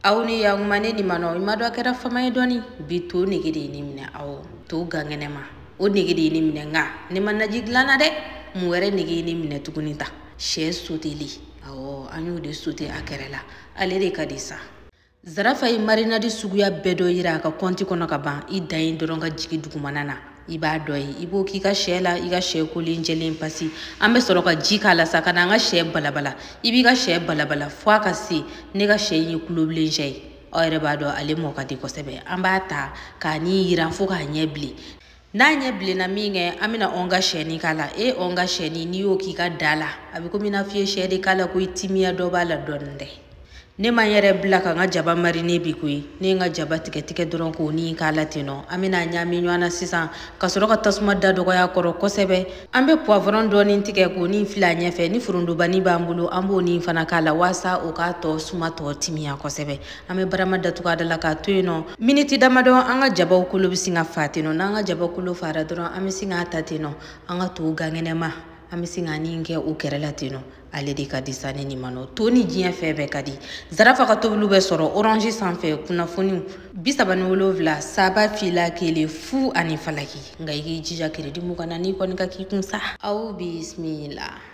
aw ni yangumane ni mano imado akera fama edoni bitu nigidi ni mine aw to gangenema o nigidi ni mine nga ni manaji glana de muwere nigi ni mine tugunita she sutili aw anyu de suti akerela alere kadisa zarafa i marina di suguya bedo yira ka konti kono ka ban i dayin doron ka jigi dugumanana i b'a dɔyi i b'o k'i ka sɛ la i ka sɛ kolen jɛlen pasi an bɛ sɔrɔ ka ji k'a la sa ka na an ka sɛ balabala i b'i ka sɛ balabala fo a ka se ne ka sɛ ye kulobilen sɛ ye aw yɛrɛ b'a dɔn ale mɔ ka di kosɛbɛ an b'a ta k'a ni yiran fo k'a ɲɛ bilen n'a ɲɛ bilenna min kɛ an bɛna ɔn ka sɛni k'a la ɔn ka sɛni n'i y'o k'i ka da la a bɛ komi n'a f'i ye sɛ de k'a la ko i timiya dɔ b'a la dɔɔnin dɛ ne ma yɛrɛ bila ka n ka jaba marine bi koyi ne ye n ka jaba tigɛ dɔrɔn k'o ni k'a la ten nɔ an bɛna ɲami ɲɔgɔn na sisan ka sɔrɔ ka tasuma da dɔgɔya kɔrɔ kosɛbɛ an bɛ poivron dɔɔni tigɛ k'o ni fili a ɲɛfɛ ni forondobani b'an bolo an b'o ni fana k'a la walasa o k'a tɔ suma tɔ timiya kosɛbɛ an bɛ barama datugu a da la k'a to yen nɔ miniti damadɔ an ka jabaw kolo bɛ sin ka fa ten nɔ n'an ka jaba kolo fara dɔrɔn an bɛ sin k'a ta ten nɔ an ka to gangɛnɛma an bɛ sin ka nin kɛ o kɛrɛ la ten nɔ ale de ka di sa ne ni mano to ni diɲɛ fɛn bɛɛ ka di zarafa ka tobiliw bɛ sɔrɔ orange sanfɛ kunnafoniw 37 saba fila kelen fu ani falaki nka i k'i jija crédit 20 n'i kɔni ka k'i kun sa aw bismillah